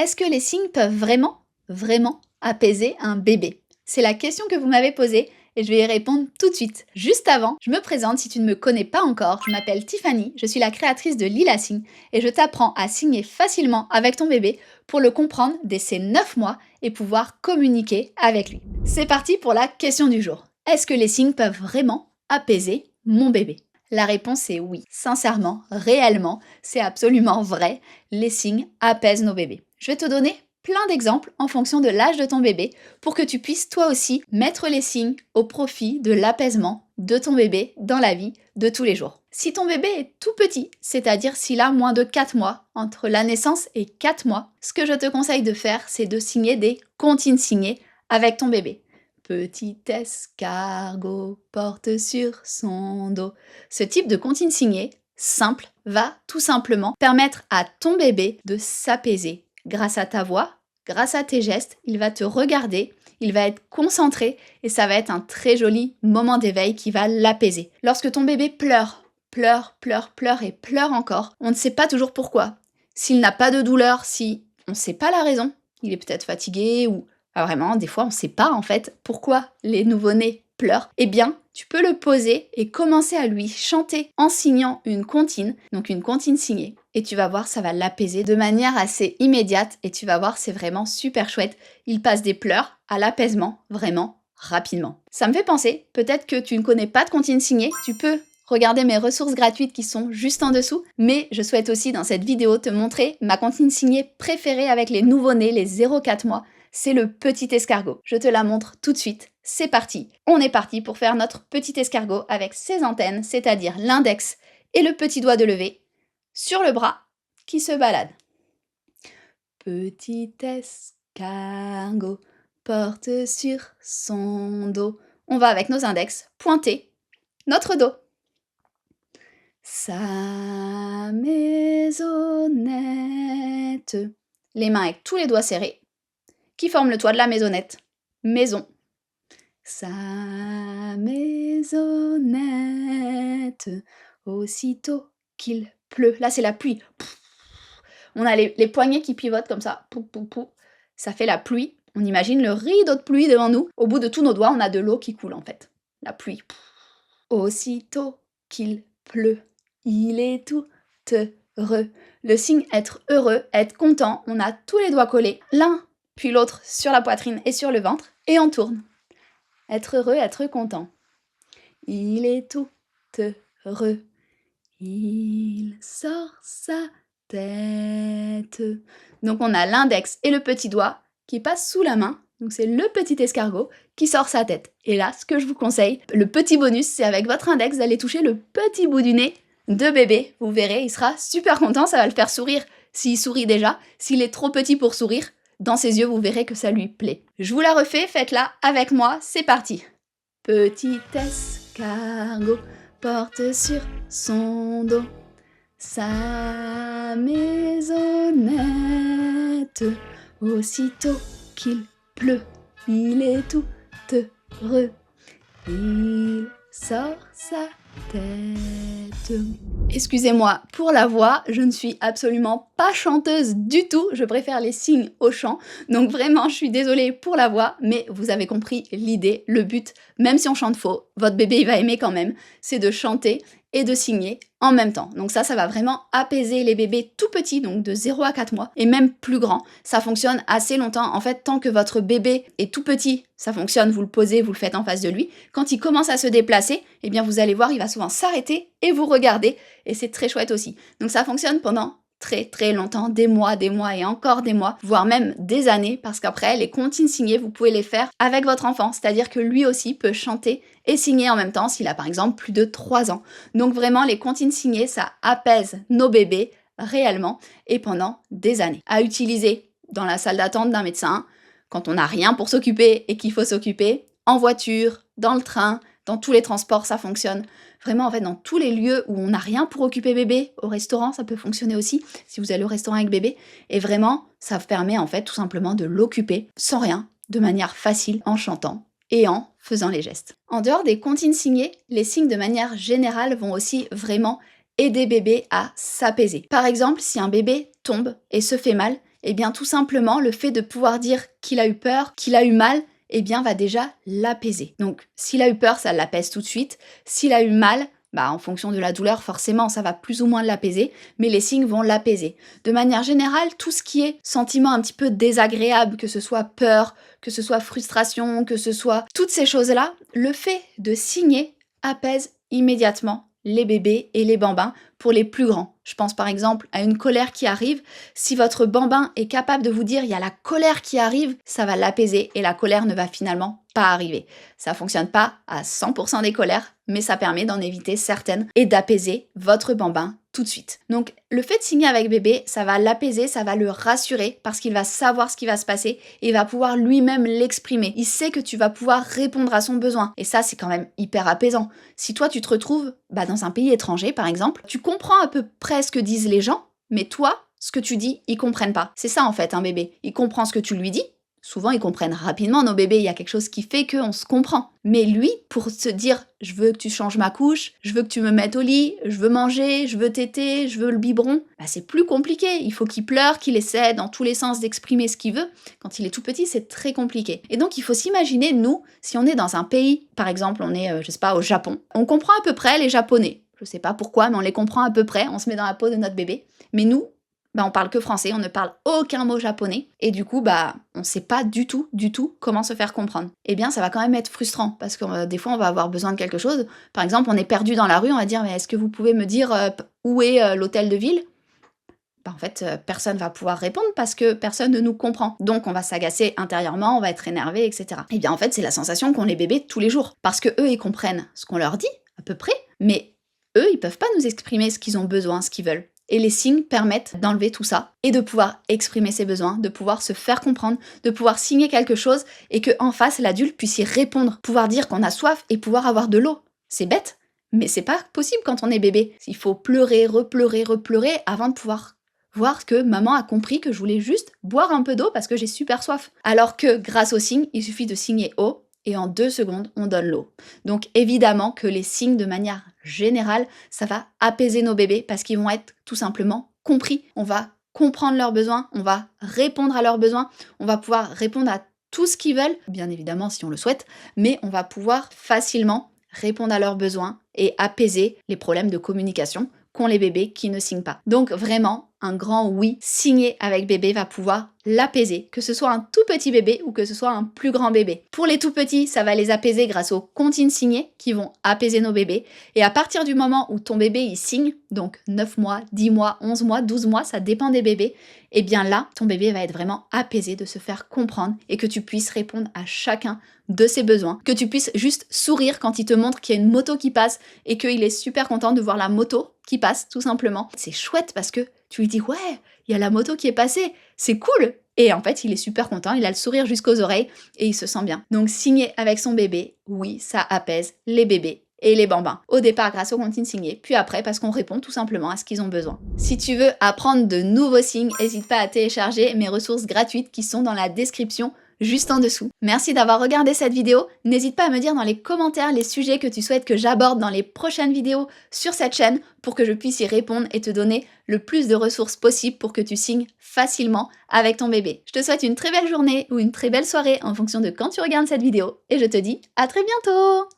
Est-ce que les signes peuvent vraiment apaiser un bébé? C'est la question que vous m'avez posée et je vais y répondre tout de suite. Juste avant, je me présente si tu ne me connais pas encore. Je m'appelle Tiffany, je suis la créatrice de Lila Signe et je t'apprends à signer facilement avec ton bébé pour le comprendre dès ses 9 mois et pouvoir communiquer avec lui. C'est parti pour la question du jour. Est-ce que les signes peuvent vraiment apaiser mon bébé? La réponse est oui. Sincèrement, réellement, c'est absolument vrai. Les signes apaisent nos bébés. Je vais te donner plein d'exemples en fonction de l'âge de ton bébé pour que tu puisses toi aussi mettre les signes au profit de l'apaisement de ton bébé dans la vie de tous les jours. Si ton bébé est tout petit, c'est-à-dire s'il a moins de 4 mois, entre la naissance et 4 mois, ce que je te conseille de faire, c'est de signer des comptines signées avec ton bébé. Petit escargot porte sur son dos. Ce type de comptine signée, simple, va tout simplement permettre à ton bébé de s'apaiser. Grâce à ta voix, grâce à tes gestes, il va te regarder, il va être concentré et ça va être un très joli moment d'éveil qui va l'apaiser. Lorsque ton bébé pleure et pleure encore, on ne sait pas toujours pourquoi. S'il n'a pas de douleur, si on ne sait pas la raison, il est peut-être fatigué ou vraiment, des fois on ne sait pas en fait pourquoi les nouveau-nés pleurent, eh bien tu peux le poser et commencer à lui chanter en signant une comptine, donc une comptine signée. Et tu vas voir, ça va l'apaiser de manière assez immédiate et tu vas voir, c'est vraiment super chouette. Il passe des pleurs à l'apaisement vraiment rapidement. Ça me fait penser, peut-être que tu ne connais pas de comptine signée, tu peux regarder mes ressources gratuites qui sont juste en dessous, mais je souhaite aussi dans cette vidéo te montrer ma comptine signée préférée avec les nouveau-nés, les 0-4 mois. C'est le petit escargot. Je te la montre tout de suite. C'est parti. On est parti pour faire notre petit escargot avec ses antennes, c'est-à-dire l'index et le petit doigt de lever sur le bras qui se balade. Petit escargot porte sur son dos. On va avec nos index pointer notre dos. Sa maisonnette. Les mains avec tous les doigts serrés qui forment le toit de la maisonnette. Maison. Sa maisonnette, aussitôt qu'il pleut. Là, c'est la pluie. On a les poignets qui pivotent comme ça. Ça fait la pluie. On imagine le rideau de pluie devant nous. Au bout de tous nos doigts, on a de l'eau qui coule en fait. La pluie. Aussitôt qu'il pleut, il est tout heureux. Le signe être heureux, être content, on a tous les doigts collés, l'un puis l'autre sur la poitrine et sur le ventre, et on tourne. Être heureux, être content. Il est tout heureux. Il sort sa tête. Donc on a l'index et le petit doigt qui passent sous la main. Donc c'est le petit escargot qui sort sa tête. Et là, ce que je vous conseille, le petit bonus, c'est avec votre index d'aller toucher le petit bout du nez de bébé. Vous verrez, il sera super content, ça va le faire sourire s'il sourit déjà. S'il est trop petit pour sourire, dans ses yeux, vous verrez que ça lui plaît. Je vous la refais, faites-la avec moi, c'est parti. Petit escargot porte sur son dos sa maisonnette. Aussitôt qu'il pleut, il est tout heureux. Il sort sa tête. Excusez-moi pour la voix, je ne suis absolument pas chanteuse du tout, je préfère les signes au chant, donc vraiment je suis désolée pour la voix, mais vous avez compris l'idée, le but, même si on chante faux, votre bébé il va aimer quand même, c'est de chanter et de signer en même temps. Donc ça va vraiment apaiser les bébés tout petits, donc de 0 à 4 mois, et même plus grands. Ça fonctionne assez longtemps. En fait, tant que votre bébé est tout petit, ça fonctionne, vous le posez, vous le faites en face de lui. Quand il commence à se déplacer, eh bien vous allez voir, il va souvent s'arrêter et vous regarder, et c'est très chouette aussi. Donc ça fonctionne pendant très longtemps, des mois et encore des mois, voire même des années, parce qu'après, les comptines signées, vous pouvez les faire avec votre enfant, c'est-à-dire que lui aussi peut chanter et signer en même temps s'il a par exemple plus de 3 ans. Donc vraiment, les comptines signées, ça apaise nos bébés réellement et pendant des années. À utiliser dans la salle d'attente d'un médecin, quand on n'a rien pour s'occuper et qu'il faut s'occuper, en voiture, dans le train, dans tous les transports, ça fonctionne. Vraiment, en fait, dans tous les lieux où on n'a rien pour occuper bébé, au restaurant, ça peut fonctionner aussi, si vous allez au restaurant avec bébé. Et vraiment, ça vous permet, en fait, tout simplement de l'occuper sans rien, de manière facile, en chantant et en faisant les gestes. En dehors des comptines signées, les signes de manière générale vont aussi vraiment aider bébé à s'apaiser. Par exemple, si un bébé tombe et se fait mal, Eh bien tout simplement, le fait de pouvoir dire qu'il a eu peur, qu'il a eu mal, eh bien va déjà l'apaiser. Donc s'il a eu peur, ça l'apaise tout de suite. S'il a eu mal, en fonction de la douleur, forcément, ça va plus ou moins l'apaiser, mais les signes vont l'apaiser. De manière générale, tout ce qui est sentiment un petit peu désagréable, que ce soit peur, que ce soit frustration, que ce soit toutes ces choses-là, le fait de signer apaise immédiatement les bébés et les bambins pour les plus grands. Je pense par exemple à une colère qui arrive. Si votre bambin est capable de vous dire il y a la colère qui arrive, ça va l'apaiser et la colère ne va finalement pas arriver. Ça fonctionne pas à 100% des colères, mais ça permet d'en éviter certaines et d'apaiser votre bambin tout de suite. Donc le fait de signer avec bébé, ça va l'apaiser, ça va le rassurer parce qu'il va savoir ce qui va se passer et il va pouvoir lui-même l'exprimer. Il sait que tu vas pouvoir répondre à son besoin et ça c'est quand même hyper apaisant. Si toi tu te retrouves dans un pays étranger par exemple, tu comprends à peu près ce que disent les gens, mais toi, ce que tu dis, ils comprennent pas. C'est ça en fait un bébé. Il comprend ce que tu lui dis. Souvent, ils comprennent rapidement nos bébés, il y a quelque chose qui fait qu'on se comprend. Mais lui, pour se dire « je veux que tu changes ma couche, je veux que tu me mettes au lit, je veux manger, je veux téter, je veux le biberon », c'est plus compliqué. Il faut qu'il pleure, qu'il essaie dans tous les sens d'exprimer ce qu'il veut. Quand il est tout petit, c'est très compliqué. Et donc, il faut s'imaginer, nous, si on est dans un pays, par exemple, on est, je sais pas, au Japon, on comprend à peu près les Japonais. Je sais pas pourquoi, mais on les comprend à peu près, on se met dans la peau de notre bébé. Mais nous, on parle que français, on ne parle aucun mot japonais, et du coup, on sait pas du tout comment se faire comprendre. Eh bien, ça va quand même être frustrant, parce que des fois, on va avoir besoin de quelque chose. Par exemple, on est perdu dans la rue, on va dire « mais est-ce que vous pouvez me dire où est l'hôtel de ville ?» En fait, personne va pouvoir répondre parce que personne ne nous comprend. Donc, on va s'agacer intérieurement, on va être énervé, etc. Eh bien, en fait, c'est la sensation qu'ont les bébés tous les jours. Parce que eux, ils comprennent ce qu'on leur dit, à peu près, mais eux, ils peuvent pas nous exprimer ce qu'ils ont besoin, ce qu'ils veulent. Et les signes permettent d'enlever tout ça et de pouvoir exprimer ses besoins, de pouvoir se faire comprendre, de pouvoir signer quelque chose et que en face, l'adulte puisse y répondre, pouvoir dire qu'on a soif et pouvoir avoir de l'eau. C'est bête, mais c'est pas possible quand on est bébé. Il faut pleurer, repleurer, repleurer avant de pouvoir voir que maman a compris que je voulais juste boire un peu d'eau parce que j'ai super soif. Alors que grâce aux signes, il suffit de signer eau et en 2 secondes, on donne l'eau. Donc évidemment que les signes de manière générale, ça va apaiser nos bébés parce qu'ils vont être tout simplement compris. On va comprendre leurs besoins, on va répondre à leurs besoins, on va pouvoir répondre à tout ce qu'ils veulent, bien évidemment si on le souhaite, mais on va pouvoir facilement répondre à leurs besoins et apaiser les problèmes de communication qu'ont les bébés qui ne signent pas. Donc vraiment, un grand oui, signer avec bébé va pouvoir l'apaiser, que ce soit un tout petit bébé ou que ce soit un plus grand bébé. Pour les tout petits, ça va les apaiser grâce aux comptines signées qui vont apaiser nos bébés. Et à partir du moment où ton bébé il signe, donc 9 mois, 10 mois, 11 mois, 12 mois, ça dépend des bébés, et bien là, ton bébé va être vraiment apaisé de se faire comprendre et que tu puisses répondre à chacun de ses besoins, que tu puisses juste sourire quand il te montre qu'il y a une moto qui passe et qu'il est super content de voir la moto qui passe, tout simplement. C'est chouette parce que tu lui dis « ouais, il y a la moto qui est passée, c'est cool !» Et en fait, il est super content, il a le sourire jusqu'aux oreilles et il se sent bien. Donc signer avec son bébé, oui, ça apaise les bébés et les bambins. Au départ grâce aux comptines signées, puis après parce qu'on répond tout simplement à ce qu'ils ont besoin. Si tu veux apprendre de nouveaux signes, n'hésite pas à télécharger mes ressources gratuites qui sont dans la description juste en dessous. Merci d'avoir regardé cette vidéo. N'hésite pas à me dire dans les commentaires les sujets que tu souhaites que j'aborde dans les prochaines vidéos sur cette chaîne pour que je puisse y répondre et te donner le plus de ressources possible pour que tu signes facilement avec ton bébé. Je te souhaite une très belle journée ou une très belle soirée en fonction de quand tu regardes cette vidéo et je te dis à très bientôt!